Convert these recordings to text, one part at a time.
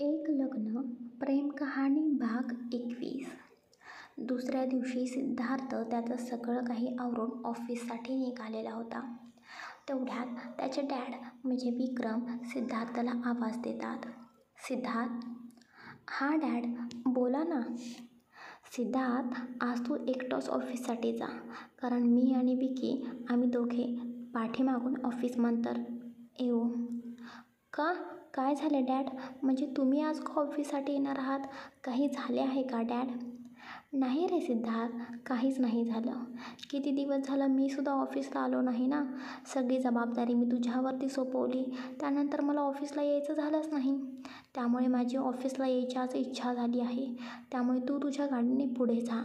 एक लग्न प्रेम कहाणी भाग 21. दुसऱ्या दिवशी सिद्धार्थ त्याचं सगळं काही आवरून ऑफिससाठी निघालेला होता. तेवढ्यात त्याचे डॅड म्हणजे विक्रम सिद्धार्थला आवाज देतात. सिद्धार्थ. हां डॅड, बोला ना. सिद्धार्थ, आज तू एकटाच ऑफिससाठी जा, कारण मी आणि विकी आम्ही दोघे पाठीमागून ऑफिसनंतर येऊ. का? काय झालं डॅड? म्हणजे तुम्ही आज ऑफिससाठी येणार आहात? काही झाले आहे का डॅड? नाही रे सिद्धार्थ, काहीच नाही झालं. किती दिवस झालं मी सुद्धा ऑफिसला आलो नाही ना. सगळी जबाबदारी मी तुझ्यावरती सोपवली. त्यानंतर मला ऑफिसला यायचं झालंच नाही. त्यामुळे माझी ऑफिसला यायची इच्छा झाली आहे. त्यामुळे तू तुझ्या गाडीने पुढे जा,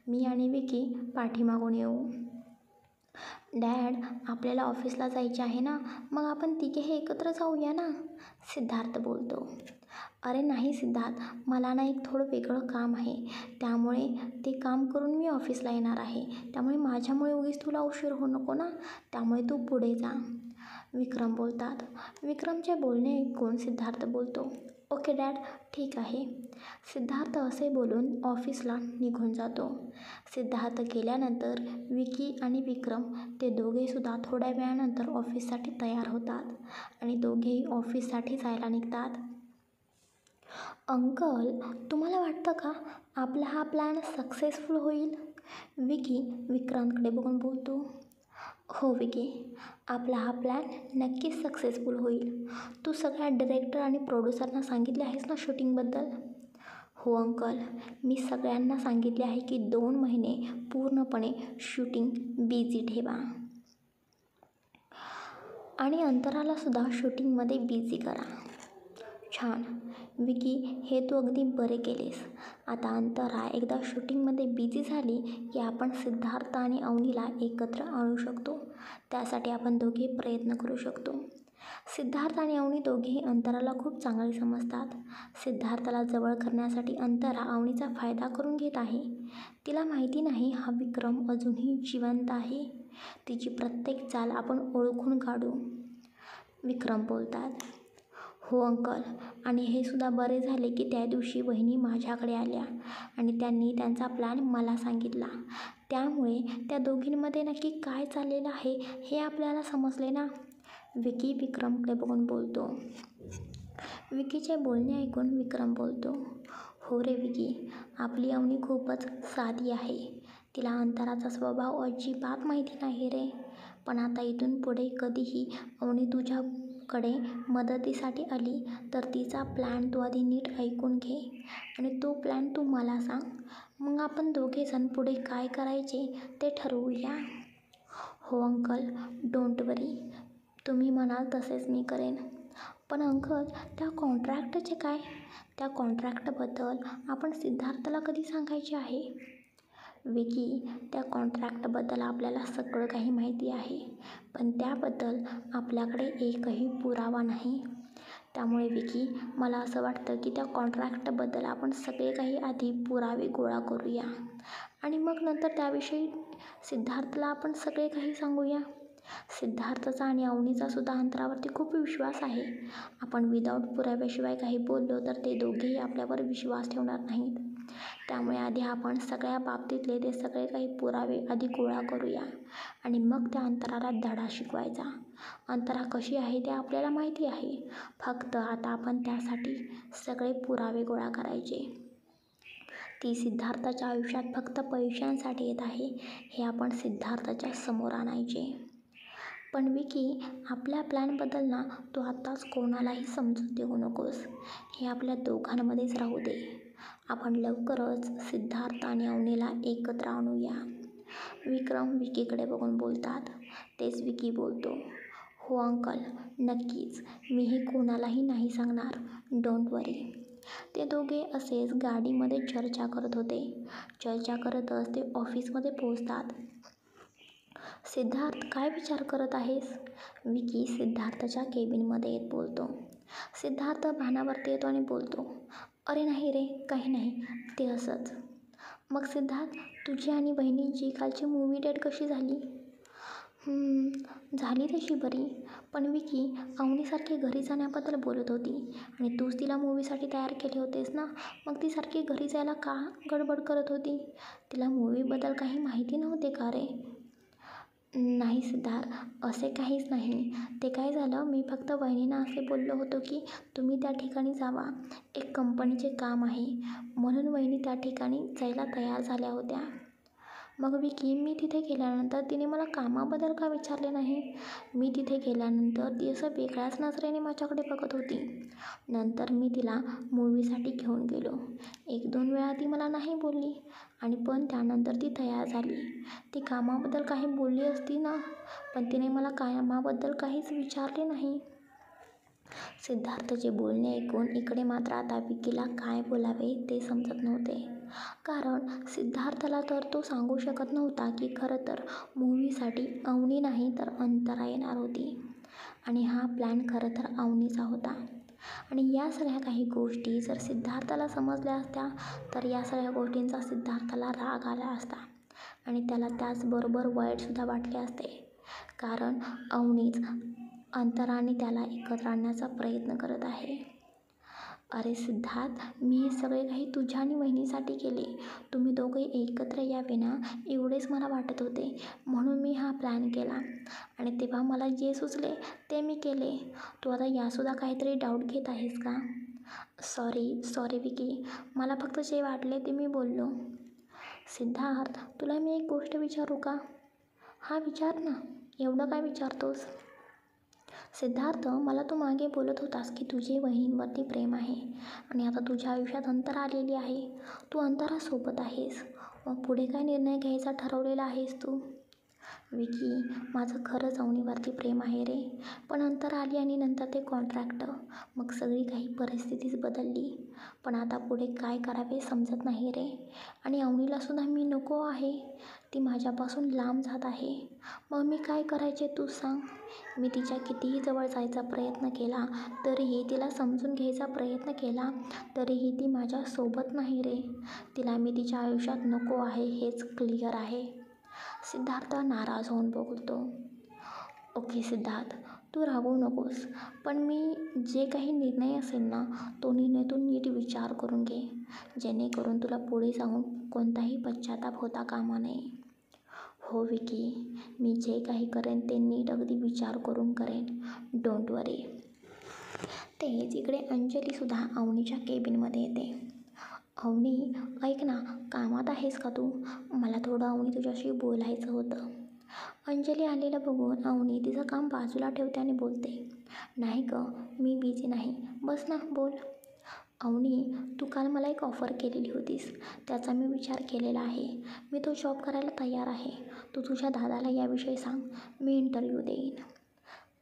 मी आणि विकी पाठीमागून येऊ. डॅड, आपल्याला ऑफिसला जायचे आहे ना, मग आपण तिघे एकत्र जाऊया ना, सिद्धार्थ बोलतो. अरे नाही सिद्धार्थ, मला ना एक थोडं वेगळं काम आहे. त्यामुळे ते काम करून मी ऑफिसला येणार आहे. त्यामुळे माझ्यामुळे उगीच तुला उशीर होऊ नको ना. त्यामुळे तू पुढे जा, विक्रम बोलतात. विक्रमचे बोलणे ऐकून सिद्धार्थ बोलतो, ओके डॅड, ठीक आहे. सिद्धार्थ असे बोलून ऑफिसला निघून जातो. सिद्धार्थ गेल्यानंतर विकी आणि विक्रम ते दोघेसुद्धा थोड्या वेळानंतर ऑफिससाठी तयार होतात आणि दोघेही ऑफिससाठी जायला निघतात. अंकल, तुम्हाला वाटतं का आपला हा प्लॅन सक्सेसफुल होईल? विकी विक्रांतकडे बघून बोलतो. हो विकी, आपला हा प्लॅन नक्कीच सक्सेसफुल होईल. तू सगळ्या डिरेक्टर आणि प्रोड्युसरना सांगितले आहेस ना शूटिंगबद्दल? हो अंकल, मी सगळ्यांना सांगितले आहे की 2 महिने पूर्णपणे शूटिंग बिझी ठेवा आणि अंतरालासुद्धा शूटिंगमध्ये बिझी करा. छान विकी, हे तू अगदी बरे केलेस. आता अंतरा एकदा शूटिंगमध्ये बिझी झाली की आपण सिद्धार्थ आणि अवनीला एकत्र आणू शकतो. त्यासाठी आपण दोघे प्रयत्न करू शकतो. सिद्धार्थ आणि अवनी दोघेही अंतराला खूप चांगले समजतात. सिद्धार्थला जवळ करण्यासाठी अंतरा अवनीचा फायदा करून घेत आहे. तिला माहिती नाही हा विक्रम अजूनही जिवंत आहे. तिची प्रत्येक चाल आपण ओळखून काढू, विक्रम बोलतात. हो अंकल, आणि हे सुद्धा बरे झाले की त्या दिवशी वहिनी माझ्याकडे आल्या आणि त्यांनी त्यांचा प्लॅन मला सांगितला. त्यामुळे त्या दोघींमध्ये नक्की काय चाललेलं आहे हे आपल्याला समजले ना, विकी विक्रमकडे बघून बोलतो. विकीचे बोलणे ऐकून विक्रम बोलतो. हो रे विकी, आपली अवनी खूपच साधी आहे. तिला अंतराचा स्वभाव अजिबात माहिती नाही रे. पण आता इथून पुढे कधीही अवनी तुझ्याकडे मदतीसाठी आली तर तिचा प्लॅन तू आधी नीट ऐकून घे आणि तो प्लॅन तू मला सांग. मग आपण दोघेजण पुढे काय करायचे ते ठरवूया. हो अंकल, डोंट वरी, तुम्ही म्हणाल तसेच मी करेन. पण अंकल, त्या कॉन्ट्रॅक्टचे काय? त्या कॉन्ट्रॅक्टबद्दल आपण सिद्धार्थला कधी सांगायचे आहे? विकी, त्या कॉन्ट्रॅक्टबद्दल आपल्याला सगळं काही माहिती आहे, पण त्याबद्दल आपल्याकडे एकही पुरावा नाही. त्यामुळे विकी, मला असं वाटतं की त्या कॉन्ट्रॅक्टबद्दल आपण सगळे काही आधी पुरावे गोळा करूया आणि मग नंतर त्याविषयी सिद्धार्थला आपण सगळे काही सांगूया. सिद्धार्थचा आणि अवनीचा सुद्धा अंतरावरती खूप विश्वास आहे. आपण विदाऊट पुराव्याशिवाय काही बोललो तर ते दोघेही आपल्यावर विश्वास ठेवणार नाहीत. त्यामुळे आधी आपण सगळ्या बाबतीतले ते सगळे काही पुरावे आधी गोळा करूया आणि मग त्या अंतराला धडा शिकवायचा. अंतरा कशी आहे ते आपल्याला माहिती आहे. फक्त आता आपण त्यासाठी सगळे पुरावे गोळा करायचे. ती सिद्धार्थाच्या आयुष्यात फक्त पैशांसाठी येत आहे हे आपण सिद्धार्थाच्या समोर आणायचे. पण विकी, आपल्या प्लॅनबद्दल ना तू आत्ताच कोणालाही समजून देऊ नकोस. हे आपल्या दोघांमध्येच राहू दे. आपण लवकरच सिद्धार्थ आणि अवनीला एकत्र आणूया, विक्रम विकीकडे बघून बोलतात. तेच विकी बोलतो. हो अंकल, नक्कीच, मीही कोणालाही नाही सांगणार, डोंट वरी. ते दोघे असेच गाडीमध्ये चर्चा करत होते. चर्चा करतच ते ऑफिसमध्ये पोहोचतात. सिद्धार्थ, काय विचार करत आहेस? विकी सिद्धार्थच्या केबिनमध्ये येत बोलतो. सिद्धार्थ भानावरती येतो आणि बोलतो, अरे नाही रे, काही नाही, ते असंच. मग सिद्धार्थ, तुझी आणि बहिणीची कालची मूव्ही डेट कशी झाली? झाली तशी बरी. पण विकी अवनीसारखी घरी जाण्याबद्दल बोलत होती आणि तूच तिला मूवीसाठी तयार केले होतेस ना, मग ती सारखी घरी जायला का गडबड करत होती? तिला मूवीबद्दल काही माहिती नव्हते का रे? नाही सिद्धार्थ, असे काहीच नाही. ते काय झालं, मी फक्त वहिनींना असे बोललो होतो की तुम्ही त्या ठिकाणी जावा, एक कंपनीचे काम आहे, म्हणून वहिनी त्या ठिकाणी जायला तयार झाल्या होत्या. मग विकी, मी तिथे गेल्यानंतर तिने मला कामाबद्दल का विचारले नाही? मी तिथे गेल्यानंतर ती असं वेगळ्याच नजरेने माझ्याकडे बघत होती. नंतर मी तिला मूवीसाठी घेऊन गेलो. 1-2 वेळा ती मला नाही बोलली आणि पण त्यानंतर ती तयार झाली. ती कामाबद्दल काही बोलली असती ना, पण तिने मला कामाबद्दल काहीच विचारले नाही. सिद्धार्थचे बोलणे ऐकून इकडे मात्र आता विकीला काय बोलावे ते समजत नव्हते. कारण सिद्धार्थला तर तो सांगू शकत नव्हता की खरं तर मूव्हीसाठी अवनी नाही तर अंतरा येणार होती आणि हा प्लॅन खरं तर अवनीचा होता. आणि या सगळ्या काही गोष्टी जर सिद्धार्थला समजल्या असत्या तर या सगळ्या गोष्टींचा सिद्धार्थला राग आला असता आणि त्याला त्याचबरोबर वाईटसुद्धा वाटले असते. कारण अवनीच अंतरा आणि त्याला एकत्र आणण्याचा प्रयत्न करत आहे. अरे सिद्धार्थ, मी हे सगळे काही तुझ्या आणि वहिनीसाठी केले. तुम्ही दोघे एकत्र यावे ना, एवढेच मला वाटत होते, म्हणून मी हा प्लॅन केला आणि तेव्हा मला जे सुचले ते मी केले. तू आता यासुद्धा काहीतरी डाऊट घेत आहेस का? सॉरी विकी, मला फक्त जे वाटले ते मी बोललो. सिद्धार्थ, तुला मी एक गोष्ट विचारू का? हा विचार ना, एवढं काय विचारतोस? सिद्धार्थ, मला तू मागे बोलत होतास की तुझे वहिनींवरती प्रेम आहे आणि आता तुझ्या आयुष्यात अंतरा आलेली आहे. तू अंतरासोबत आहेस. मग पुढे काय निर्णय घ्यायचा ठरवलेला आहेस तू? विकी, माझं खरंच अवनीवरती प्रेम आहे रे, पण अंतरा आली आणि नंतर ते कॉन्ट्रॅक्ट, मग सगळी काही परिस्थितीच बदलली. पण आता पुढे काय करावे समजत नाही रे. आणि अवनीलासुद्धा मी नको आहे. ती माझ्यापासून लांब जात आहे. मग मी काय करायचे तू सांग? मी तिच्या कितीही जवळ जायचा प्रयत्न केला, तरीही तिला समजून घ्यायचा प्रयत्न केला, तरीही ती माझ्यासोबत नाही रे. तिला मी तिच्या आयुष्यात नको आहे हेच क्लिअर आहे. सिद्धार्थ नाराज होऊन बोलतो. ओके सिद्धार्थ, तू रागवू नकोस, पण मी जे काही निर्णय असेल ना, तो निर्णय तू नीट विचार करून घे, जेणेकरून तुला पुढे जाऊन कोणताही पश्चाताप होता कामा नये. हो विकी, मी जे काही करेन ते नीट अगदी विचार करून करेन. डोंट वरी. तेच इकडे अंजलीसुद्धा अवनीच्या केबिनमध्ये येते. अवनी, ऐक ना, कामात आहेस का तू? मला थोडं अवनी तुझ्याशी बोलायचं होतं. अंजली आलेलं बघून अवनी तिचं काम बाजूला ठेवते आणि बोलते. नाही गं, मी बिझी नाही, बस ना, बोल. अवनी, तू काल मला एक ऑफर केलेली होतीस, त्याचा मी विचार केलेला आहे. मी तो जॉब करायला तयार आहे. तू तुझ्या दादाला याविषयी सांग, मी इंटरव्ह्यू देईन.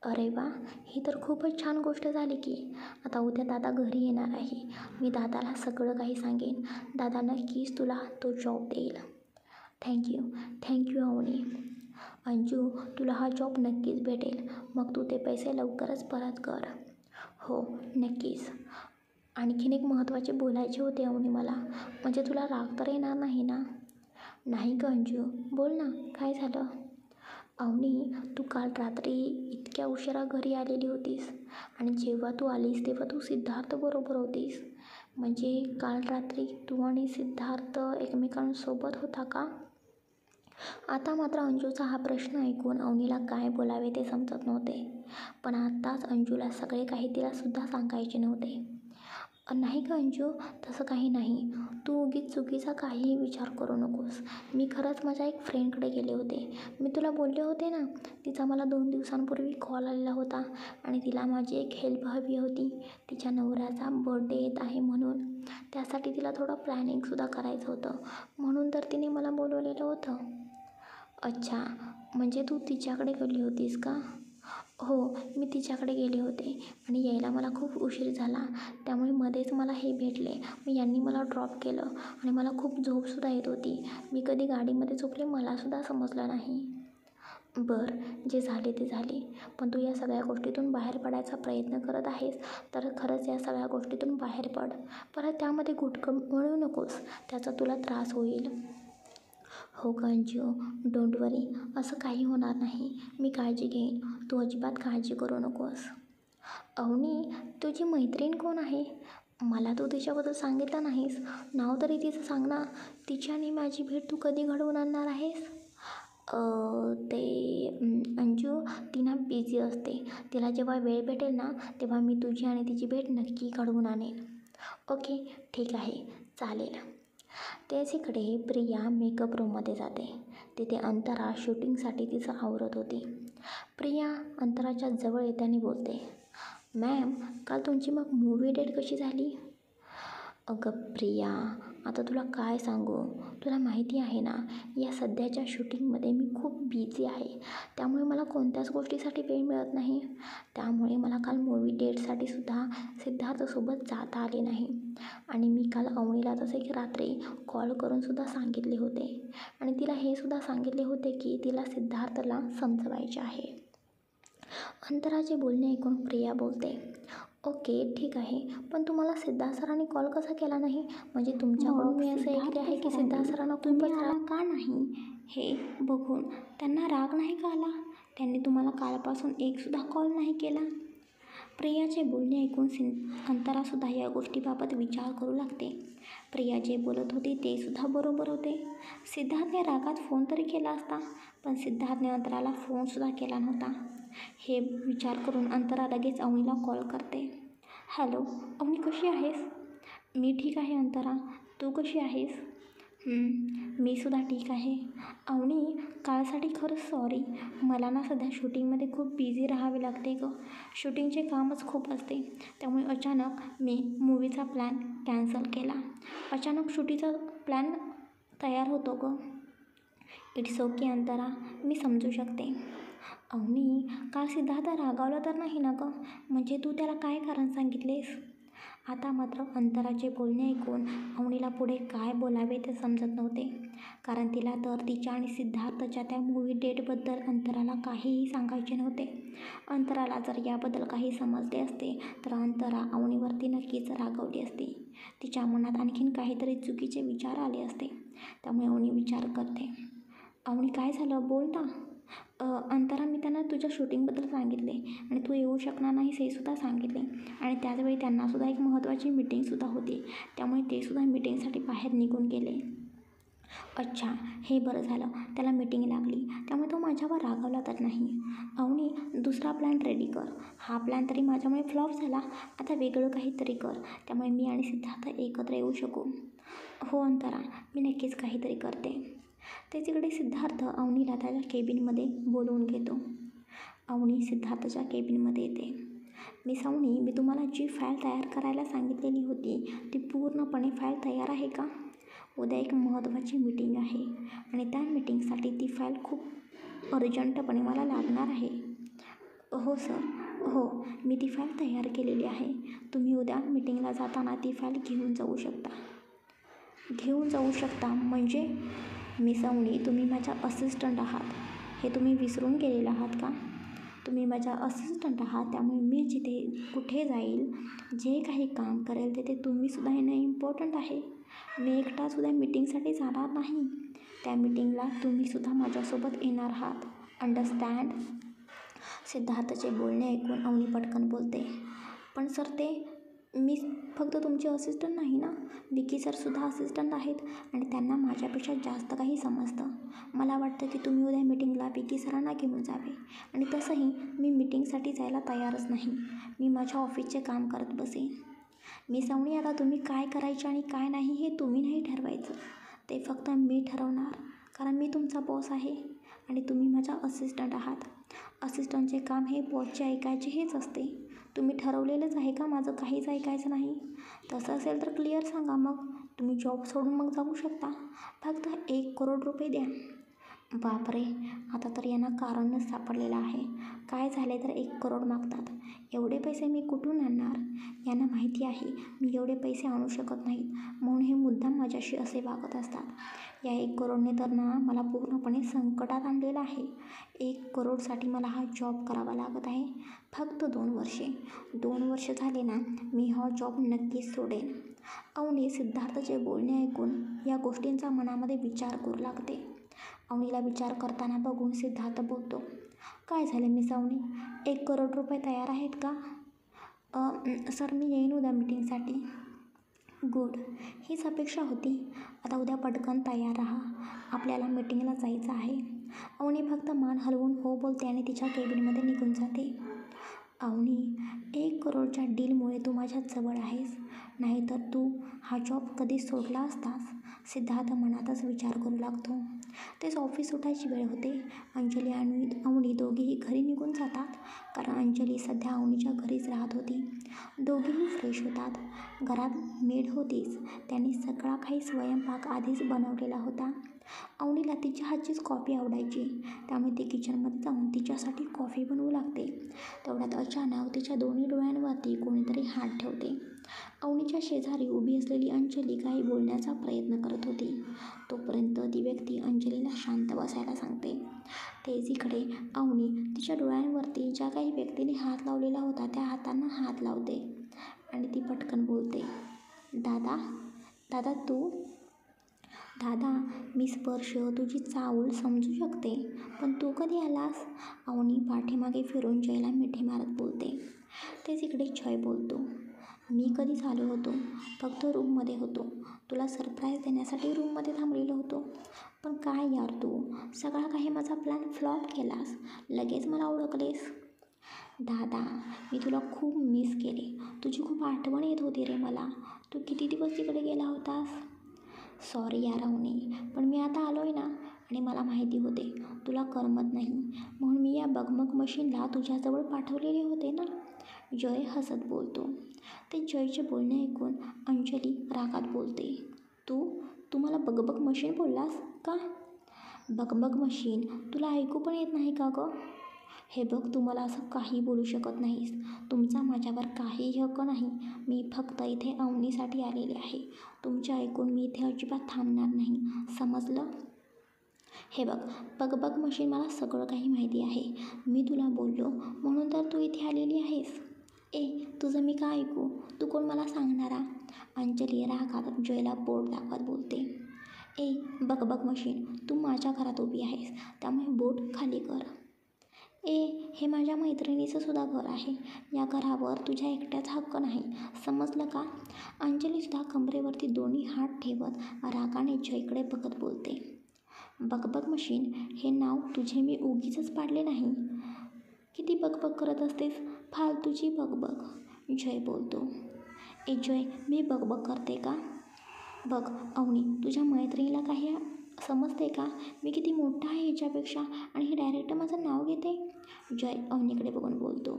अरे वा, ही तर खूपच छान गोष्ट झाली की. आता उद्या दादा घरी येणार आहे. मी दादाला सगळं काही सांगेन. दादा नक्कीच तुला तो जॉब देईल. थँक्यू अवनी. अंजू, तुला हा जॉब नक्कीच भेटेल. मग तू ते पैसे लवकरच परत कर. हो नक्कीच. आणखीन एक महत्त्वाचे बोलायचे होते अवनी मला, म्हणजे तुला राग तर येणार नाही ना? नाही गं अंजू, बोल ना, काय झालं? अवनी, तू काल रात्री इतक्या उशिरा घरी आलेली होतीस आणि जेव्हा तू आलीस तेव्हा तू सिद्धार्थबरोबर होतीस. म्हणजे काल रात्री तू आणि सिद्धार्थ एकमेकांसोबत होता का? आता मात्र अंजूचा हा प्रश्न ऐकून अवनीला काय बोलावे ते समजत नव्हते. पण आत्ताच अंजूला सगळे काही तिलासुद्धा सांगायचे नव्हते. नाही गं अंजू, तसं काही नाही. तू उगीच चुकीचा काहीही विचार करू नकोस. मी खरंच माझ्या एक फ्रेंडकडे गेले होते. मी तुला बोलले होते ना, तिचा मला 2 दिवसांपूर्वी कॉल आलेला होता आणि तिला माझी एक हेल्प हवी होती. तिच्या नवऱ्याचा बर्थडे येत आहे म्हणून. त्यासाठी तिला थोडं प्लॅनिंगसुद्धा करायचं होतं, म्हणून तर तिने मला बोलवलेलं होतं. अच्छा, म्हणजे तू तिच्याकडे गेली होतीस का? हो, मी तिच्याकडे गेले होते आणि यायला मला खूप उशीर झाला, त्यामुळे मध्येच मला हे भेटले. मग यांनी मला ड्रॉप केलं आणि मला खूप झोपसुद्धा येत होती. मी कधी गाडीमध्ये झोपले मलासुद्धा समजलं नाही. बरं, जे झाले ते झाले. पण तू या सगळ्या गोष्टीतून बाहेर पडायचा प्रयत्न करत आहेस तर खरंच या सगळ्या गोष्टीतून बाहेर पड. परत त्यामध्ये गुटकं मिळू नकोस, त्याचा तुला त्रास होईल. हो का अंजू, डोंट वरी, असं काही होणार नाही. मी काळजी घेईन, तू अजिबात काळजी करू नकोस. अवनी, तुझी मैत्रीण कोण आहे? मला तू तिच्याबद्दल सांगितलं नाहीस. नाव तरी तिचं सांग ना. तिची आणि माझी भेट तू कधी घडवून आणणार आहेस? अंजू, ती ना बिझी असते. तिला जेव्हा वेळ भेटेल ना तेव्हा मी तुझी आणि तिची भेट नक्की घडवून आणेन. ओके, ठीक आहे, चालेल. तेच इकडे प्रिया मेकअप रूममध्ये जाते. तिथे अंतरा शूटिंगसाठी तिचं आवरत होती. प्रिया अंतराच्या जवळ येताना बोलते, मॅम, काल तुमची मग मूवी डेट कशी झाली? अगं प्रिया, आता तुला काय सांगू. तुला माहिती आहे ना, या सध्याच्या शूटिंगमध्ये मी खूप बिझी आहे. त्यामुळे मला कोणत्याच गोष्टीसाठी वेळ मिळत नाही. त्यामुळे मला काल मूवी डेटसाठी सुद्धा सिद्धार्थसोबत जाता आले नाही. आणि मी काल अवनीला तसे की रात्री कॉल करून सुद्धा सांगितले होते. आणि तिला हे सुद्धा सांगितले होते की तिला सिद्धार्थला समजवायचे आहे. अंतराचे बोलणे ऐकून प्रिया बोलते, ओके, ठीक आहे, पण तुम्हाला सिद्धार्थ सरांनी कॉल कसा केला नाही? म्हणजे तुमच्याकडून मी असे ऐकले आहे की सिद्धार्थ सरांना खूपच राग का नाही? हे बघून त्यांना राग नाही का आला? त्यांनी तुम्हाला कालपासून एकसुद्धा कॉल नाही केला? प्रियाचे बोलणे ऐकून अंतरासुद्धा या गोष्टीबाबत विचार करू लागते. प्रिया जे बोलत होती ते सुद्धा बरोबर होते. सिद्धार्थने रागात फोन तरी केला असता, पण सिद्धार्थने अंतराला फोनसुद्धा केला नव्हता. हे विचार करून अंतरा लगेच अवनीला कॉल करते. हॅलो अवनी, कशी आहेस? मी ठीक आहे अंतरा, तू कशी आहेस? मी सुद्धा ठीक आहे. अवनी, कालसाठी खरंच सॉरी. मला ना सध्या शूटिंगमध्ये खूप बिझी राहावे लागते गं. शूटिंगचे कामच खूप असते. त्यामुळे अचानक मी मूवीचा प्लॅन कॅन्सल केला. अचानक शूटिंगचा प्लॅन तयार होतो गं. इट्स ओके अंतरा, मी समजू शकते. अवनी, काल सिद्धार्थ रागावला तर नाही ना गं? म्हणजे तू त्याला काय कारण सांगितलेस? आता मात्र अंतराचे बोलणे ऐकून अवनीला पुढे काय बोलावे ते समजत नव्हते. कारण तिला तर तिच्या आणि सिद्धार्थच्या त्या मूवी डेटबद्दल अंतराला काहीही सांगायचे नव्हते. अंतराला जर याबद्दल काही समजले असते तर अंतरा अवनीवरती नक्कीच रागावली असती. तिच्या मनात आणखीन काहीतरी चुकीचे विचार आले असते. त्यामुळे अवनी विचार करते, अवनी काय झालं, बोल ना. अंतरा, मी त्यांना तुझ्या शूटिंगबद्दल सांगितले आणि तू येऊ शकणार नाहीस हे सुद्धा सांगितले. आणि त्याचवेळी त्यांनासुद्धा एक महत्त्वाची मीटिंगसुद्धा होती. त्यामुळे ते सुद्धा मीटिंगसाठी बाहेर निघून गेले. अच्छा, हे बरं झालं त्याला मीटिंग लागली, त्यामुळे तो माझ्यावर रागावला तर नाही. अवनी, दुसरा प्लॅन रेडी कर. हा प्लॅन तरी माझ्यामुळे फ्लॉप झाला, आता वेगळं काहीतरी कर, त्यामुळे मी आणि सिद्धार्थ एकत्र येऊ शकू. हो अंतरा, मी नक्कीच काहीतरी करते. तेच इकडे सिद्धार्थ अवनीला त्याच्या केबिनमध्ये बोलवून घेतो. अवनी सिद्धार्थच्या केबिनमध्ये येते. मिस अवनी, मी तुम्हाला जी फाईल तयार करायला सांगितलेली होती ती पूर्णपणे फाईल तयार आहे का? उद्या एक महत्त्वाची मीटिंग आहे आणि त्या मीटिंगसाठी ती फाईल खूप अर्जंटपणे मला लागणार आहे. हो सर, हो, मी ती फाईल तयार केलेली आहे. तुम्ही उद्या मीटिंगला जाताना ती फाईल घेऊन जाऊ शकता. घेऊन जाऊ शकता म्हणजे? मिस अवनी, तुम्ही माझ्या असिस्टंट आहात, हे तुम्ही विसरून गेलेला आहात का? तुम्ही माझ्या असिस्टंट आहात, त्यामुळे मी जिथे कुठे जाईल, जे काही काम करेल तिथे तुम्हीसुद्धा येणं इम्पॉर्टंट आहे. मी एकटाच उद्या मीटिंगसाठी जाणार नाही. त्या मीटिंगला तुम्हीसुद्धा माझ्यासोबत येणार आहात. अंडरस्टँड? सिद्धार्थचे बोलणे ऐकून अवनी पटकन बोलते, पण सर मी फक्त तुमचे असिस्टंट नाही ना, विकी सरसुद्धा असिस्टंट आहेत आणि त्यांना माझ्यापेक्षा जास्त काही समजतं. मला वाटतं की तुम्ही उद्या मीटिंगला विकी सरांना घेऊन जावे. आणि तसंही मी मीटिंगसाठी जायला तयारच नाही. मी माझ्या ऑफिसचे काम करत बसेन. मिस अवनी, आता तुम्ही काय करायचे आणि काय नाही हे तुम्ही नाही ठरवायचं, ते फक्त मी ठरवणार. कारण मी तुमचा बॉस आहे आणि तुम्ही माझ्या असिस्टंट आहात. असिस्टंटचे काम हे बॉसचे ऐकायचे हेच असते. तुम्ही ठरवलेलंच आहे का माझं काहीच ऐकायचं नाही? तसं असेल तर क्लिअर सांगा, मग तुम्ही जॉब सोडून मग जाऊ शकता. फक्त 1 करोड रुपये द्या. बापरे, आता तर यांना कारणच सापडलेलं आहे. काय झाले तर 1 करोड मागतात. एवढे पैसे मी कुठून आणणार? यांना माहिती आहे मी एवढे पैसे आणू शकत नाही, म्हणून हे मुद्दाम माझ्याशी असे वागत असतात. या 1 करोडने तर ना मला पूर्णपणे संकटात आणलेलं आहे. 1 करोडसाठी मला हा जॉब करावा लागत आहे. फक्त 2 वर्षे. 2 वर्ष झाले ना, मी हा जॉब नक्कीच सोडेन. अवनी सिद्धार्थचे बोलणे ऐकून या गोष्टींचा मनामध्ये विचार करू लागते. अवनीला विचार करताना बघून सिद्धार्थ बोलतो, काय झालं मिस अवनी, 1 करोड रुपये तयार आहेत का? सर मी येईन उद्या मीटिंगसाठी. गुड, हीच अपेक्षा होती. आता उद्या पटकन तयार राहा, आपल्याला मीटिंगला जायचं आहे. अवनी फक्त मान हलवून हो बोलते आणि तिच्या केबिनमध्ये निघून जाते. अवनी, 1 करोडच्या डीलमुळे तू माझ्या जवळ आहेस, नाहीतर तू हा जॉब कधीच सोडला असतास. सिद्धार्थ मनातच विचार करू लागतो. तेच ऑफिस सुटायची वेळ होते. अंजली आणि अवनी दोघीही घरी निघून जातात, कारण अंजली सध्या अवनीच्या घरीच राहत होती. दोघीही फ्रेश होतात. घरात मेड होतीच, त्यांनी सगळा काही स्वयंपाक आधीच बनवलेला होता. अवनीला तिच्या हातचीच कॉफी आवडायची, त्यामुळे ती किचनमध्ये जाऊन तिच्यासाठी कॉफी बनवू लागते. तेवढ्यात अचानक तिच्या दोन्ही डोळ्यांवरती कोणीतरी हात ठेवते. अवनीच्या शेजारी उभी असलेली अंजली काही बोलण्याचा प्रयत्न करत होती. तोपर्यंत ती व्यक्ती अंजलीला शांत बसायला सांगते. तेच इकडे अवनी तिच्या डोळ्यांवरती ज्या काही व्यक्तीने हात लावलेला होता त्या हातांना हात लावते आणि ती पटकन बोलते, दादा, दादा तू? दादा, मी स्पर्श, तुझी चाहूल समजू शकते, पण तू कधी आलास? अवनी पाठीमागे फिरून जयला मिठी मारत बोलते. तेच इकडे जय बोलतो, मी कधीच आलो होतो, फक्त रूममध्ये होतो. तुला सरप्राईज देण्यासाठी रूममध्ये थांबलेलो होतो. पण काय यार तू, सगळा काही माझा प्लॅन फ्लॉप केलास, लगेच मला ओळखलेस. दादा, मी तुला खूप मिस केले, तुझी खूप आठवण येत होती रे मला. तू किती दिवस तिकडे गेला होतास? सॉरी यार अवनी, पण मी आता आलो आहे ना, आणि मला माहिती होते तुला करमत नाही, म्हणून मी या बगमग मशीनला तुझ्याजवळ पाठवलेले होते ना. जय हसत बोलतो. ते जयचे बोलणे ऐकून अंजली रागात बोलते, तू मला बगबग मशीन बोललास का? बगबग मशीन तुला ऐकू पण येत नाही का गं? हे बघ, तू मला असं काही बोलू शकत नाहीस. तुमचा माझ्यावर काहीही हक्क नाही. मी फक्त इथे अवनीसाठी आलेले आहे. तुमचे ऐकून मी इथे अजिबात थांबणार नाही, समजलं? हे बघ, बगबग मशीन मला सगळं काही माहिती आहे. मी तुला बोललो म्हणून तर तू इथे आलेली आहेस. तुझं मी का ऐकू? तू कोण मला सांगणारा? अंजली रागात जयला बोट दाखवत बोलते. बगबग मशीन, तू माझ्या घरात उभी आहेस, त्यामुळे बोट खाली कर. हे माझ्या मैत्रिणीचं सुद्धा घर आहे. या घरावर तुझ्या एकट्याचा हक्क नाही, समजलं का? अंजलीसुद्धा कमरेवरती दोन्ही हात ठेवत रागाने जयकडे बघत बोलते. बगबग मशीन हे नाव तुझे मी उगीचच पाडले नाही. किती बकबक करत असतेस, फालतूची बकबक. जय बोलतो. जय, मी बकबक करते का? बघ अवनी, तुझ्या मैत्रिणीला काही समजते का? मी किती मोठा आहे हिच्यापेक्षा, आणि ही डायरेक्ट माझं नाव घेते. जय अवनीकडे बघून बोलतो.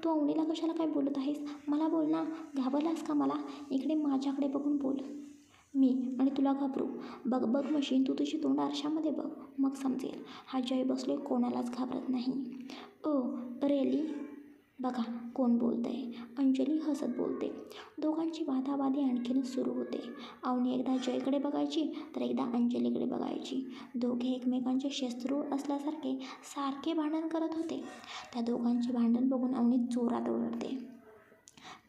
तू अवनीला कशाला काय बोलत आहेस? मला बोल ना, घाबरलास का मला? इकडे माझ्याकडे बघून बोल. मी आणि तुला घाबरू? बगबग मशीन, तू तुझी तोंड आरशामध्ये बघ, मग समजेल. हा जय बसलोय कोणालाच घाबरत नाही. रिअली? बघा कोण बोलतंय. अंजली हसत बोलते. दोघांची वादावादी आणखीनच सुरू होते. अवनी एकदा जयकडे बघायची तर एकदा अंजलीकडे बघायची. दोघे एकमेकांचे शत्रू असल्यासारखे सारखे भांडण करत होते. त्या दोघांची भांडण बघून अवनी जोरात ओरडते.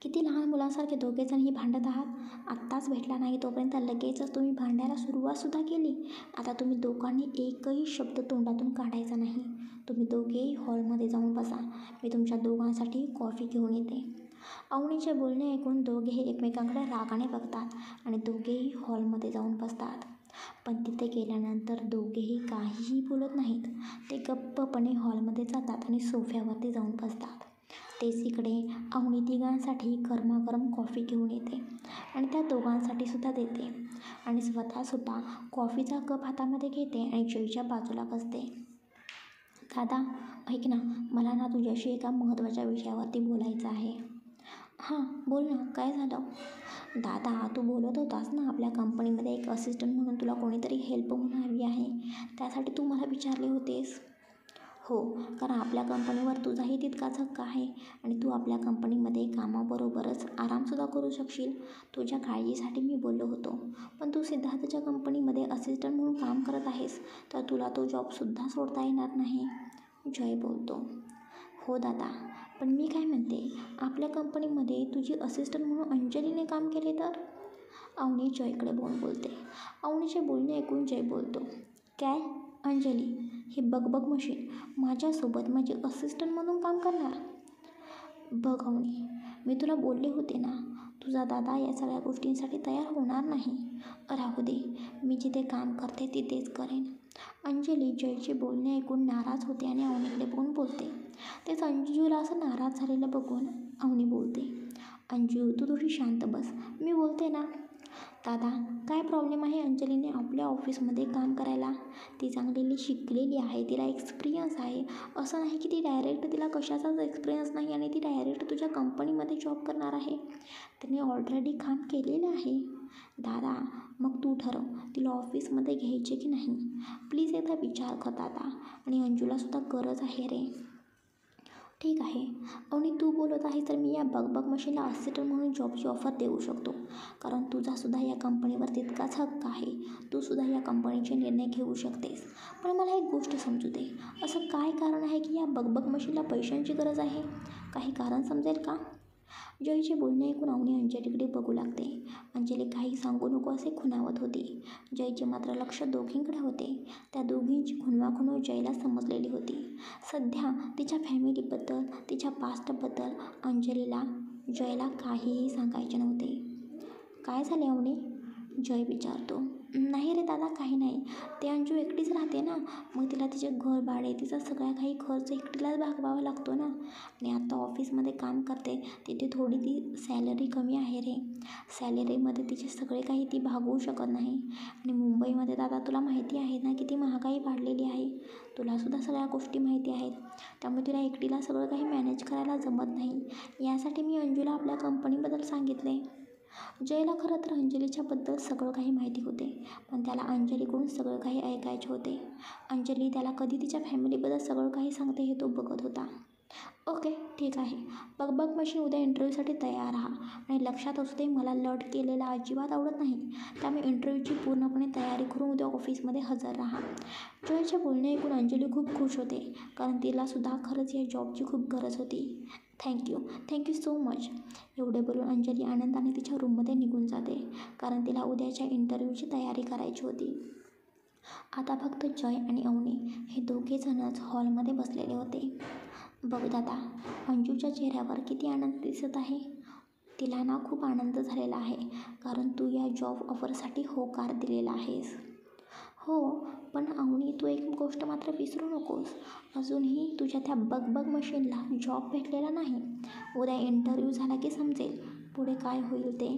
किती लहान मुलांसारखे दोघेजणही भांडत आहात. आत्ताच भेटला नाही तोपर्यंत लगेचच तुम्ही भांडायला सुरुवातसुद्धा केली. आता तुम्ही दोघांनी एकही शब्द तोंडातून काढायचा नाही. तुम्ही दोघेही हॉलमध्ये जाऊन बसा, मी तुमच्या दोघांसाठी कॉफी घेऊन येते. अवनीचे बोलणे ऐकून दोघेही एकमेकांकडे रागाने बघतात आणि दोघेही हॉलमध्ये जाऊन बसतात. पण तिथे गेल्यानंतर दोघेही काहीही बोलत नाहीत. ते गप्पपणे हॉलमध्ये जातात आणि सोफ्यावरती जाऊन बसतात. तेच इकडे अवनी तिघांसाठी गरमागरम कॉफी घेऊन येते आणि त्या दोघांसाठी सुद्धा देते आणि स्वतःसुद्धा कॉफीचा कप हातामध्ये घेते आणि जयच्या बाजूला बसते. दादा ऐक ना, मला ना तुझ्याशी एका महत्त्वाच्या विषयावरती बोलायचं आहे. हां बोल ना, काय झालं? दादा, तू बोलत होतास ना आपल्या कंपनीमध्ये एक असिस्टंट म्हणून तुला कोणीतरी हेल्प म्हणून हवी आहे, त्यासाठी तू मला विचारले होतेस. हो, कारण आपल्या कंपनीवर तुझाही तितकाच हक्क आहे आणि तू आपल्या कंपनीमध्ये कामाबरोबरच आरामसुद्धा करू शकशील. तुझ्या काळजीसाठी मी बोललो होतो. पण तू सिद्धार्थच्या कंपनीमध्ये असिस्टंट म्हणून काम करत आहेस, तर तुला तो जॉबसुद्धा सोडता येणार नाही. जय बोलतो. हो दादा, पण मी काय म्हणते, आपल्या कंपनीमध्ये तुझी असिस्टंट म्हणून अंजलीने काम केले तर? अवनी जयकडे बोलते. अवनीचे बोलणे ऐकून जय बोलतो. काय? अंजली, ही बकबक मशीन माझ्यासोबत माझी असिस्टंट म्हणून काम करणार? बघ अवनी, मी तुला बोलले होते ना, तुझा दादा या सगळ्या गोष्टींसाठी तयार होणार नाही. राहू दे, मी जिथे काम करते तिथेच करेन. अंजली जयचे बोलणे ऐकून नाराज होते आणि अवनीकडे बघून बोलते. तेच अंजूला असं नाराज झालेलं बघून अवनी बोलते. अंजू, तू थोडी शांत बस, मी बोलते ना. दादा, काय प्रॉब्लेम आहे अंजलीने आपल्या ऑफिसमध्ये काम करायला? ती चांगलेली शिकलेली आहे, तिला एक्सपिरियन्स आहे. असं नाही की ती डायरेक्ट, तिला कशाचाच एक्सपिरियन्स नाही आणि ती डायरेक्ट तुझ्या कंपनीमध्ये जॉब करणार आहे. तिने ऑलरेडी काम केलेलं आहे. दादा, मग तू ठरव तिला ऑफिसमध्ये घ्यायचे की नाही. प्लीज एकदा विचार कर दादा, आणि अंजूलासुद्धा गरज आहे रे. ठीक आहे अवनी, तू बोलत आहे तर मी या बकबक मशीनला असिस्टंट म्हणून जॉबची ऑफर देऊ शकतो, कारण तुझासुद्धा या कंपनीवर तितकाच हक्क आहे. तूसुद्धा या कंपनीचे निर्णय घेऊ शकतेस. पण मला एक गोष्ट समजू दे, असं काय कारण आहे की या बकबक मशीनला पैशांची गरज आहे? काही कारण समजेल का? जयचे बोलणे ऐकून अवनी अंजलीकडे बघू लागते. अंजली काही सांगू नको असे खुणावत होती. जयचे मात्र लक्ष दोघींकडे होते. त्या दोघींची खुणवाखुणव जयला समजलेली होती. सध्या तिच्या फॅमिलीबद्दल, तिच्या पास्टबद्दल अंजलीला जयला काहीही सांगायचे नव्हते. काय झाले अवनी? जय विचारतो. नाही रे दादा, काही नाही. ते अंजू एकटीच राहते ना, मग तिला तिचे घर भाडे, तिचा सगळा काही खर्च एकटीलाच भागवावा लागतो ना. आणि आता ऑफिसमध्ये काम करते तिथे थोडी ती सॅलरी कमी आहे रे. सॅलरीमध्ये तिचे सगळे काही ती भागवू शकत नाही. आणि मुंबईमध्ये दादा तुला माहिती आहे ना किती महागाई वाढलेली आहे. तुलासुद्धा सगळ्या गोष्टी माहिती आहेत. त्यामुळे तिला एकटीला सगळं काही मॅनेज करायला जमत नाही. यासाठी मी अंजूला आपल्या कंपनीबद्दल सांगितले. जयला खरं तर अंजलीच्याबद्दल सगळं काही माहिती होते, पण त्याला अंजलीकडून सगळं काही ऐकायचे होते. अंजली त्याला कधी तिच्या फॅमिलीबद्दल सगळं काही सांगते हे तो बघत होता. ओके, ठीक आहे. बकबक मशीन उद्या इंटरव्ह्यूसाठी तयार राहा. आणि लक्षात असू दे, मला लट केलेला अजिबात आवडत नाही. त्यामुळे इंटरव्ह्यूची पूर्णपणे तयारी करून उद्या ऑफिसमध्ये हजर राहा. जयचे बोलणे ऐकून अंजली खूप खुश होते, कारण तिलासुद्धा खरंच या जॉबची खूप गरज होती. Thank you so much. एवढे बोलून अंजली आनंदाने तिच्या रूममध्ये निघून जाते, कारण तिला उद्याच्या इंटरव्ह्यूची तयारी करायची होती. आता फक्त जय आणि अवनी हे दोघेजणच हॉलमध्ये बसलेले होते. बघ दादा, अंजूच्या चेहऱ्यावर किती आनंद दिसत आहे. तिला ना खूप आनंद झालेला आहे, कारण तू या जॉब ऑफरसाठी होकार दिलेला आहेस. हो, पण अवनी, तू एक गोष्ट मात्र विसरू नकोस. अजूनही तुझ्या त्या बकबक मशीनला जॉब भेटलेला नाही. उद्या इंटरव्ह्यू झाला की समजेल पुढे काय होईल ते.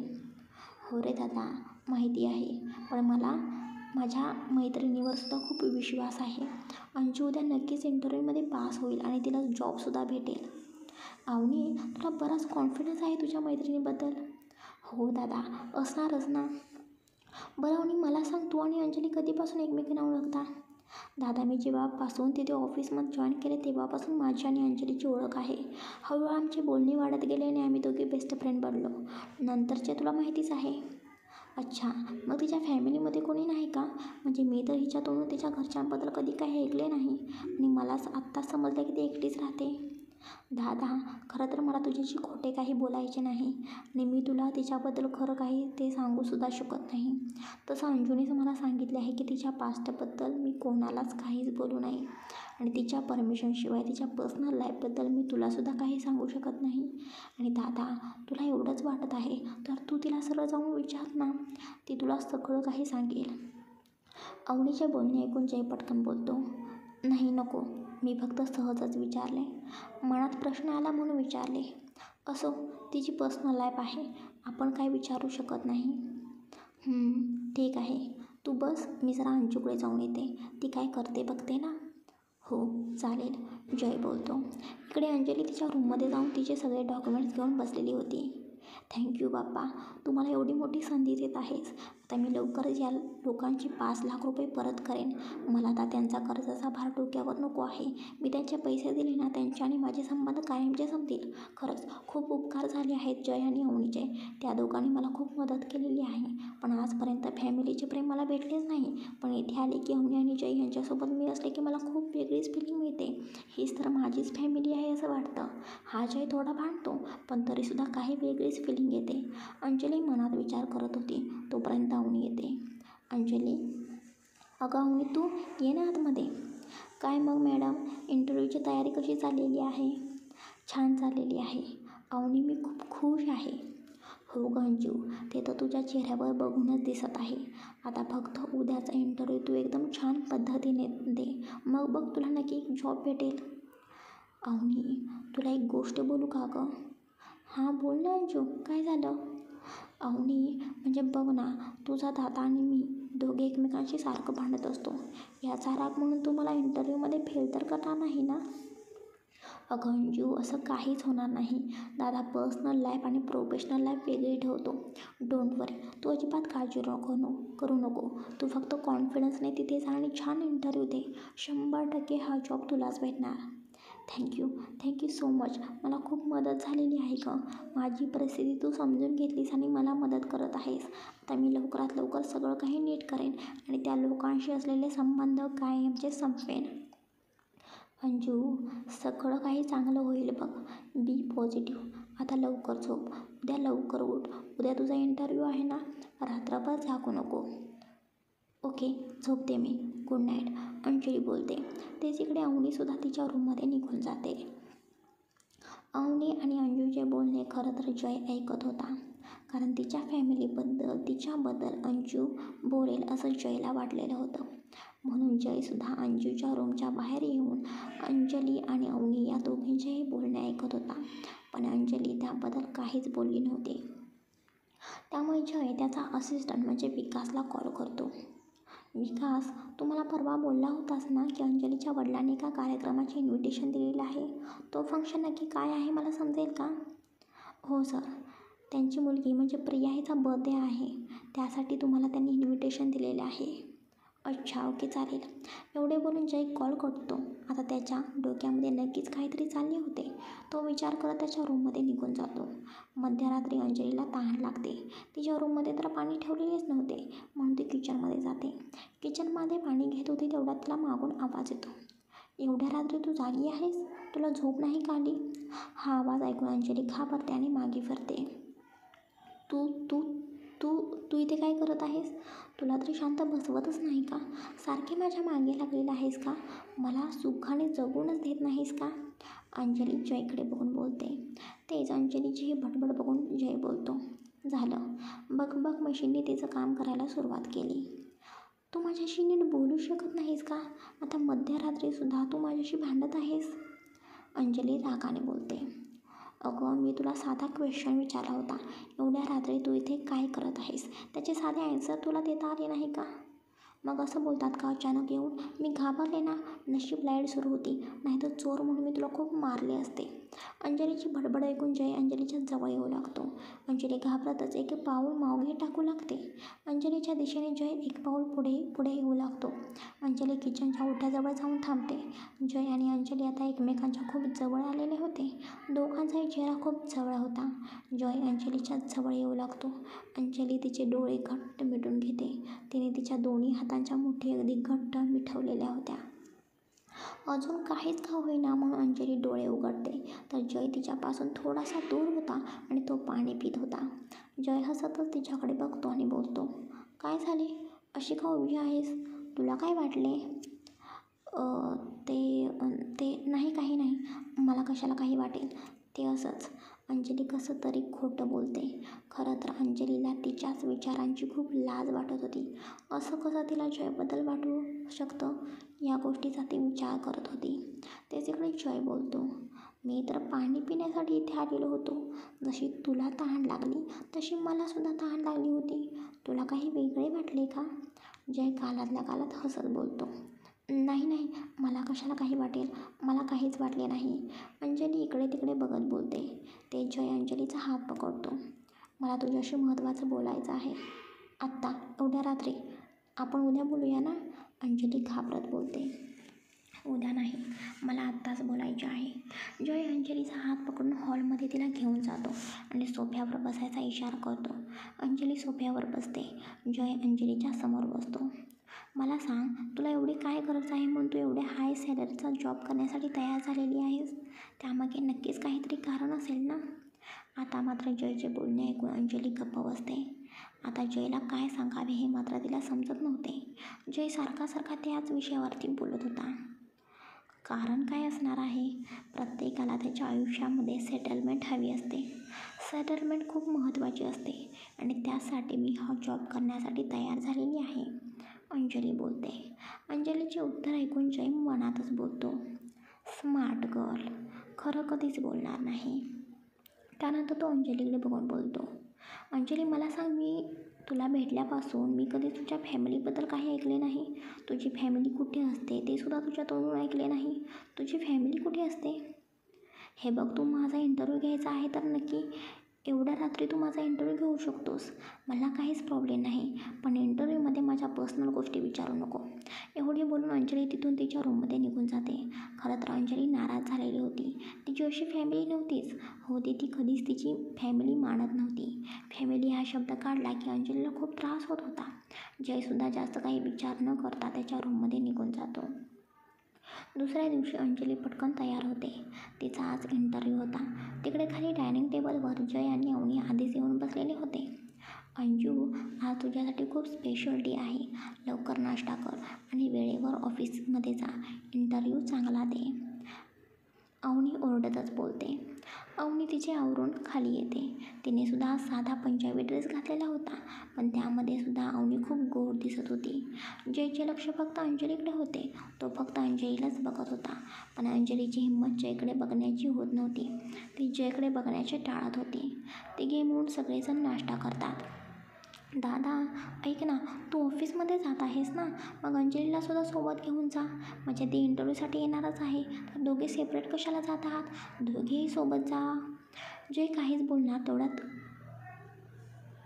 हो रे दादा, माहिती आहे. पण मला माझ्या मैत्रिणीवर सुद्धा खूप विश्वास आहे. अंजू उद्या नक्कीच इंटरव्ह्यूमध्ये पास होईल आणि तिला जॉबसुद्धा भेटेल. अवनी, तुला बराच कॉन्फिडन्स आहे तुझ्या मैत्रिणीबद्दल. हो दादा, असणारच ना. बरं अवनी, मला सांग, तू आणि अंजली कधीपासून एकमेकींना ओळखता? दादा, मी जेव्हापासून तिथे ऑफिसमध्ये जॉईन केले तेव्हापासून माझी आणि अंजलीची ओळख आहे. हळूहळू आमचे बोलणे वाढत गेले आणि आम्ही दोघे बेस्ट फ्रेंड बनलो. नंतरचे तुला माहितीच आहे. अच्छा, मग तिच्या फॅमिलीमध्ये कोणी नाही का? म्हणजे मी तर हिच्या तोंडून तिच्या घरच्यांबद्दल कधी काही ऐकले नाही आणि मलाच आत्ताच समजलं की ती एकटीच राहते. दादा, खरं तर मला तुझ्याशी खोटे काही बोलायचे नाही आणि मी तुला तिच्याबद्दल खरं काही ते सांगूसुद्धा शकत नाही. तसं अंजूनेच मला सांगितले आहे की तिच्या पास्टबद्दल मी कोणालाच काहीच बोलू नये आणि तिच्या परमिशनशिवाय तिच्या पर्सनल लाईफबद्दल मी तुलासुद्धा काही सांगू शकत नाही. आणि दादा, तुला एवढंच वाटत आहे तर तू तिला सरळ जाऊन विचार ना, ती तुला सगळं काही सांगेल. अवनीचे बोलणे ऐकून जय पटकन बोलतो. नाही, नको. मी फक्त सहजच विचारले. मनात प्रश्न आला म्हणून विचारले. असो, तिची पर्सनल लाईफ आहे, आपण काय विचारू शकत नाही. ठीक आहे, तू बस, मी जरा अंजूकडे जाऊन येते. ती काय करते बघते ना. हो, चालेल, जय बोलतो. इकडे अंजली तिच्या रूममध्ये जाऊन तिचे सगळे डॉक्युमेंट्स घेऊन बसलेली होती. थँक्यू बाप्पा, तू मला एवढी मोठी संधी देत आहेस. आता मी लवकरच या लोकांचे 5 लाख रुपये परत करेन. मला आता त्यांचा कर्जाचा भार डोक्यावर नको आहे. मी त्यांचे पैसे दिले ना, त्यांचे आणि माझे संबंध कायमचे संपतील. खरंच खूप उपकार झाले आहेत जय आणि अवनीचे. त्या दोघांनी मला खूप मदत केलेली आहे. पण आजपर्यंत फॅमिलीचे प्रेम मला भेटलेच नाही. पण इथे आले की अवनी आणि जय यांच्यासोबत मी असले की मला खूप वेगळीच फिलिंग मिळते. हीच तर माझीच फॅमिली आहे असं वाटतं. हा जय थोडा भांडतो, पण तरीसुद्धा काही वेगळीच फिलिंग येते. अंजली मनात विचार करत होती. तोपर्यंत अवनी येते. अंजली, अगं अवनी, तू ये ना आतमध्ये. काय मग मॅडम, इंटरव्ह्यूची तयारी कशी चाललेली आहे? छान चाललेली आहे अवनी, मी खूप खुश आहे. हो गं अंजू, ते तर तुझ्या चेहऱ्यावर बघूनच दिसत आहे. आता फक्त उद्याचा इंटरव्ह्यू तू एकदम छान पद्धतीने दे, मग बघ तुला नक्की जॉब भेटेल. अवनी, तुला एक गोष्ट बोलू का गं? हां बोल ना अंजू, काय झालं? अवनी, म्हणजे बघ ना, तुझा दादा आणि मी दोघे एकमेकांशी सारखं भांडत असतो. याचा राग म्हणून तू मला इंटरव्ह्यूमध्ये फेल तर करणार नाही ना? अगं अंजू, असं काहीच होणार नाही. दादा पर्सनल लाईफ आणि प्रोफेशनल लाईफ वेगळी ठेवतो. डोंट वरी, तू अजिबात काळजी करू नको. तू फक्त कॉन्फिडन्सने तिथे जा आणि छान इंटरव्ह्यू दे. 100% हा जॉब तुलाच भेटणार. Thank you so much. मला खूप मदत झालेली आहे गं. माझी परिस्थिती तू समजून घेतलीस आणि मला मदत करत आहेस. आता मी लवकरात लवकर सगळं काही नीट करेन आणि त्या लोकांशी असलेले संबंध कायमचे संपवेन. अंजू, सगळं काही चांगलं होईल बघ. बी पॉझिटिव्ह. आता लवकर झोप, उद्या लवकर उठ. उद्या तुझा इंटरव्ह्यू आहे ना, रात्रभर जागू नको. ओके, झोपते मी. Good night. अंजली बोलते. तेच इकडे अवनीसुद्धा तिच्या रूममध्ये निघून जाते. अवनी आणि अंजूचे बोलणे खरं तर जय ऐकत होता, कारण तिच्या तिच्याबद्दल अंजू बोलेल असं जयला वाटलेलं होतं. म्हणून जयसुद्धा अंजूच्या रूमच्या बाहेर येऊन अंजली आणि अवनी या दोघींचेही बोलणे ऐकत होता. पण अंजली त्याबद्दल काहीच बोलली नव्हती. त्यामुळे जय त्याचा असिस्टंट म्हणजे विकासला कॉल करतो. विकास, तू मला परवा बोलला होतास ना की अंजलीच्या वडिलांनी एका कार्यक्रमाचे इन्व्हिटेशन दिलेलं आहे. तो फंक्शन नक्की काय आहे मला समजेल का? हो सर, त्यांची मुलगी म्हणजे प्रिया हिचा बर्थडे आहे. त्यासाठी तुम्हाला त्यांनी इन्व्हिटेशन दिलेले आहे. अच्छा, ओके, चालेल. एवढे बोलून जय कॉल करतो. आता त्याच्या डोक्यामध्ये नक्कीच काहीतरी चालले होते. तो विचार करत त्याच्या रूममध्ये निघून जातो. मध्यरात्री अंजलीला तहान लागते. तिच्या रूममध्ये तर पाणी ठेवलेलेच नव्हते, म्हणून ती किचनमध्ये जाते. किचनमध्ये पाणी घेत होती तेवढ्यात तिला मागून आवाज येतो. एवढ्या रात्री तू जागी आहेस? तुला झोप नाही का आली? हा आवाज ऐकून अंजली घाबरते आणि मागे फिरते. तू तू तू तू इथे काय करत आहेस? तुला तरी शांत बसवतच नाही का? सारखे माझ्या मागे लागलेला आहेस का? मला सुखाने जगूनच देत नाहीस का? अंजली जयकडे बघून बोलते. तेच अंजलीची ही बडबड बघून जय बोलतो. झालं, बघ मशीनने तिचं काम करायला सुरुवात केली. तू माझ्याशी नीट बोलू शकत नाहीस का? आता मध्यरात्रीसुद्धा तू माझ्याशी भांडत आहेस? अंजली रागाने बोलते. अगं, मी तुला साधा क्वेश्चन विचारला होता. एवढ्या रात्री तू इथे काय करत आहेस? त्याचे साधे आन्सर तुला देता आले नाही का? मग असं बोलतात का अचानक येऊन? मी घाबरले ना. नशीब लाईट सुरू होती, नाहीतर चोर म्हणून मी तुला खूप मारले असते. अंजलीची बडबड ऐकून जय अंजलीच्या जवळ येऊ लागतो. अंजली घाबरतच एक पाऊल मागे टाकू लागते. अंजलीच्या दिशेने जय एक पाऊल पुढे येऊ लागतो. अंजली किचनच्या ओट्याजवळ जाऊन थांबते. जय आणि अंजली आता एकमेकांच्या खूप जवळ आलेले होते. दोघांचाही चेहरा खूप जवळ होता. जय अंजलीच्या जवळ येऊ लागतो. अंजली तिचे डोळे घट्ट मिटून घेते. तिने तिच्या दोन्ही हातांच्या मुठी अगदी घट्ट मिठवलेल्या होत्या. अजून काहीच का होईना म्हणून अंजली डोळे उघडते, तर जय तिच्यापासून थोडासा दूर होता आणि तो पाणी पित होता. जय हसतच तिच्याकडे बघतो आणि बोलतो. काय झाले? अशी का उभी आहेस? तुला काय वाटले? ते नाही, काही नाही. मला कशाला काही वाटेल, ते असंच. अंजली कसं तरी खोटं बोलते. खरं तर अंजलीला तिच्याच विचारांची खूप लाज वाटत होती. असं कसं तिला जयबद्दल वाटू शकतं, या गोष्टीचा ती विचार करत होती. तेच इकडे जय बोलतो. मी तर पाणी पिण्यासाठी इथे आलेलो होतो. जशी तुला तहान लागली तशी मलासुद्धा तहान लागली होती. तुला काही वेगळे वाटले का? जय गालातल्या गालात हसत बोलतो. नाही, मला कशाला काही वाटेल. मला काहीच वाटले नाही. अंजली इकडे तिकडे बघत बोलते. ते जय अंजलीचा हात पकडतो. मला तुझ्याशी महत्त्वाचं बोलायचं आहे. आत्ता, एवढ्या रात्री? आपण उद्या बोलूया ना? अंजली घाबरत बोलते. उद्या नाही, मला आत्ताच बोलायचे आहे. जय अंजलीचा हात पकडून हॉलमध्ये तिला घेऊन जातो आणि सोफ्यावर बसायचा इशारा करतो. अंजली सोफ्यावर बसते. जय अंजलीच्या समोर बसतो. मला सांग, तुला एवढी काय गरज आहे म्हणून तू एवढ्या हाय सॅलरीचा जॉब करण्यासाठी तयार झालेली आहेस? त्यामागे नक्कीच काहीतरी कारण असेल ना? आता मात्र जयचे बोलणे ऐकून अंजली गप्प बसते. आता जयला काय सांगावे हे मात्र तिला समजत नव्हते. जय सारखा त्याच विषयावरती बोलत होता. कारण काय असणार आहे? प्रत्येकाला त्याच्या आयुष्यामध्ये सेटलमेंट हवी असते. सेटलमेंट खूप महत्त्वाची असते आणि त्यासाठी मी हा जॉब करण्यासाठी तयार झालेली आहे, अंजली बोलते. अंजलीचे उत्तर ऐकून जय मनातच बोलतो, स्मार्ट गर्ल. खरं कधीच बोलणार नाही. त्यानंतर तो अंजलीकडे बघून बोलतो, अंजली मला सांग, मी तुला भेटल्यापासून मी कधी तुझ्या फॅमिलीबद्दल काही ऐकले नाही. तुझी फॅमिली कुठे असते ते सुद्धा तुझ्या तोंडून ऐकले नाही. तुझी फॅमिली कुठे असते? हे बघ, तू माझा इंटरव्ह्यू घ्यायचा आहे तर नक्की एवढ्या रात्री तू माझा इंटरव्ह्यू घेऊ शकतोस. मला काहीच प्रॉब्लेम नाही, पण इंटरव्ह्यूमध्ये माझ्या पर्सनल गोष्टी विचारू नको. एवढे बोलून अंजली तिथून तिच्या रूममध्ये निघून जाते. खरं तर अंजली नाराज झालेली होती. तिची अशी फॅमिली नव्हतीच. होती ती कधीच तिची फॅमिली मानत नव्हती. फॅमिली हा शब्द काढला की अंजलीला खूप त्रास होत होता. जयसुद्धा जास्त काही विचार न करता त्याच्या रूममध्ये निघून जातो. दुसऱ्या दिवशी अंजली पटकन तयार होते. तिचा आज इंटरव्ह्यू होता. तिकडे खाली डायनिंग टेबलवर जय आणि अवनी आधीच येऊन बसलेले होते. अंजू, आज तुझ्यासाठी खूप स्पेशल डे आहे. लवकर नाश्ता कर आणि वेळेवर ऑफिसमध्ये जा. इंटरव्ह्यू चांगला दे, अवनी ओरडतच बोलते. अवनी तिचे आवरून खाली येते. तिने सुद्धा साधा पंजाबी ड्रेस घातलेला होता, पण त्यामध्ये सुद्धा अवनी खूप गोड दिसत होती. जयचे लक्ष फक्त अंजलीकडे होते. तो फक्त अंजलीलाच बघत होता, पण अंजलीची हिंमत जयकडे बघण्याची होत नव्हती. ती जयकडे बघण्याचे टाळत होती. तिघे मिळून सगळेजण नाश्ता करतात. दादा, ऐक ना, तू ऑफिसमध्ये जात आहेस ना, मग अंजलीला सुद्धा सोबत घेऊन जा. म्हणजे ती इंटरव्ह्यूसाठी येणारच आहे, तर दोघे सेपरेट कशाला जात आहात? दोघेही सोबत जा. जय काहीच बोलणार तेवढ्यात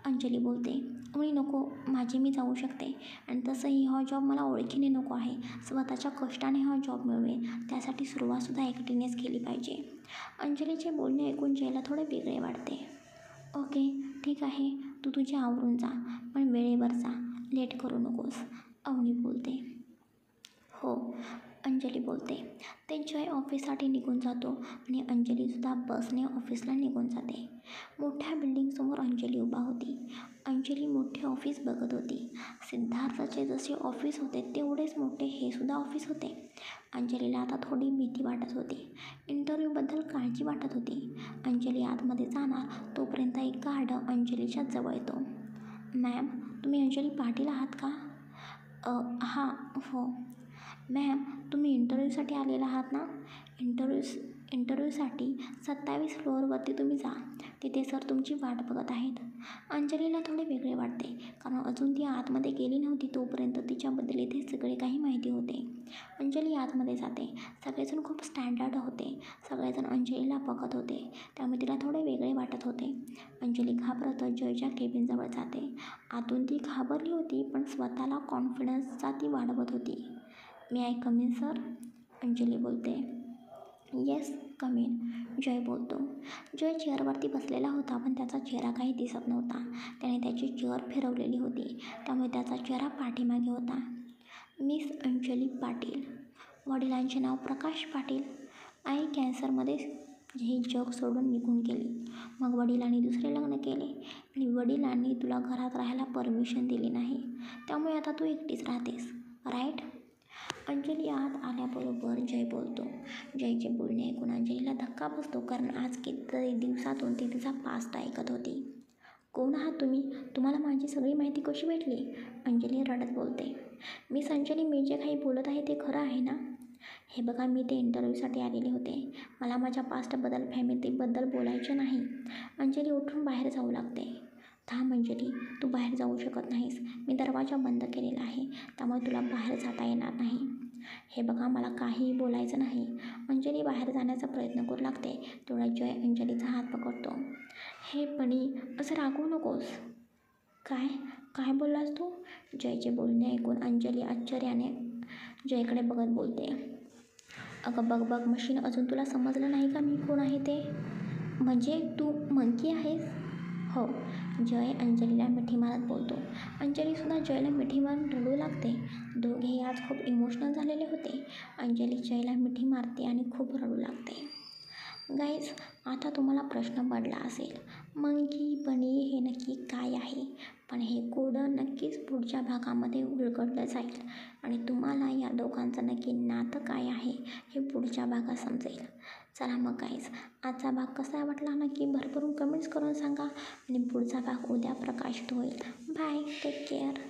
अंजली बोलते, अवनी नको, माझी मी जाऊ शकते. आणि तसंही हा जॉब मला ओळखीने नको आहे. स्वतःच्या कष्टाने हा जॉब मिळवेल, त्यासाठी सुरुवातसुद्धा एकटीनेच केली पाहिजे. अंजलीचे बोलणे ऐकून जयला थोडे वेगळे वाटते. ओके, ठीक आहे, तू तुझ्या आवरून जा, पण वेळेवर जा, लेट करू नकोस, अवनी बोलते. हो, अंजली बोलते. ते जय ऑफिससाठी निघून जातो आणि अंजलीसुद्धा बसने ऑफिसला निघून जाते. मोठ्या बिल्डिंगसमोर अंजली उभा होती. अंजली मोठे ऑफिस बघत होती. सिद्धार्थचे जसे ऑफिस होते तेवढेच मोठे हे सुद्धा ऑफिस होते. अंजलीला आता थोडी भीती वाटत होती. इंटरव्ह्यूबद्दल काळजी वाटत होती. अंजली आतमध्ये जाणार तोपर्यंत एक गार्ड अंजलीच्या जवळ येतो. मॅम, तुम्ही अंजली पाटील आहात का? हां, हो. मॅम, तुम्ही इंटरव्ह्यूसाठी आलेला आहात ना? इंटरव्ह्यूसाठी 27 फ्लोअरवरती तुम्ही जा. तिथे सर तुमची वाट बघत आहेत. अंजलीला थोडे वेगळे वाटते, कारण अजून ती आतमध्ये गेली नव्हती. तोपर्यंत तिच्याबद्दल इथे सगळे काही माहिती होते. अंजली आतमध्ये जाते. सगळेजण खूप स्टँडर्ड होते. सगळेजण अंजलीला बघत होते, त्यामुळे तिला थोडे वेगळे वाटत होते. अंजली घाबरत जयच्या केबिनजवळ जाते. आतून ती घाबरली होती, पण स्वतःला कॉन्फिडन्सचा ती वाढवत होती. May I come in sir? Anjali बोलते. येस, कम इन, जय बोलतो. जय चेअरवरती बसलेला होता, पण त्याचा चेहरा काही दिसत नव्हता. त्याने त्याची चेअर फिरवलेली होती, त्यामुळे त्याचा चेहरा पाठीमागे होता. मिस अंजली पाटील. वडिलांचे नाव प्रकाश पाटील. आई कॅन्सरमध्ये हे जग सोडून निघून गेली. मग वडिलांनी दुसरे लग्न केले आणि वडिलांनी तुला घरात राहायला परमिशन दिली नाही, त्यामुळे आता तू एकटीच राहतेस, राईट? अंजली आत आल्याबरोबर जय बोलतो. जयचे बोलणे ऐकून अंजलीला धक्का बसतो, कारण आज कितीतरी दिवसातून ती तिचा पास्ट ऐकत होती. कोण आहात तुम्ही? तुम्हाला माझी सगळी माहिती कशी भेटली? अंजली रडत बोलते. मिस अंजली, मी जे काही बोलत आहे ते खरं आहे ना? हे बघा, मी ते इंटरव्ह्यूसाठी आलेले होते. मला माझ्या पास्टबद्दल, फॅमिलीबद्दल बोलायचे नाही. अंजली उठून बाहेर जाऊ लागते. थांब अंजली, तू बाहेर जाऊ शकत नाहीस. मी दरवाजा बंद केलेला आहे, त्यामुळे तुला बाहेर जाता येणार नाही. हे बघा, मला काहीही बोलायचं नाही. अंजली बाहेर जाण्याचा प्रयत्न करू लागते. तेवढा जय अंजलीचा हात पकडतो. हे बनी, असं रागवू नकोस. काय बोललास तू? जयचे बोलणे ऐकून अंजली आश्चर्याने जयकडे बघत बोलते. अगं बघ मशीन, अजून तुला समजलं नाही का मी कोण आहे ते? म्हणजे तू मंकी आहेस? हो, जय अंजलीला मिठी मारत बोलतो. अंजलीसुद्धा जयला मिठी मारून रडू लागते. दोघेही आज खूप इमोशनल झालेले होते. अंजली जयला मिठी मारते आणि खूप रडू लागते. गाईज, आता तुम्हाला प्रश्न पडला असेल, मंकी बनी हे नक्की काय आहे? पण हे कोड नक्कीच पुढच्या भागामध्ये उलगडलं जाईल आणि तुम्हाला या दोघांचं नक्की नातं काय आहे हे पुढच्या भागात समजेल. चला मग गाईज, आजचा भाग कसा वाटला नक्की भरभरून कमेंट्स करून सांगा आणि पुढचा भाग उद्या प्रकाशित होईल. Bye, take care.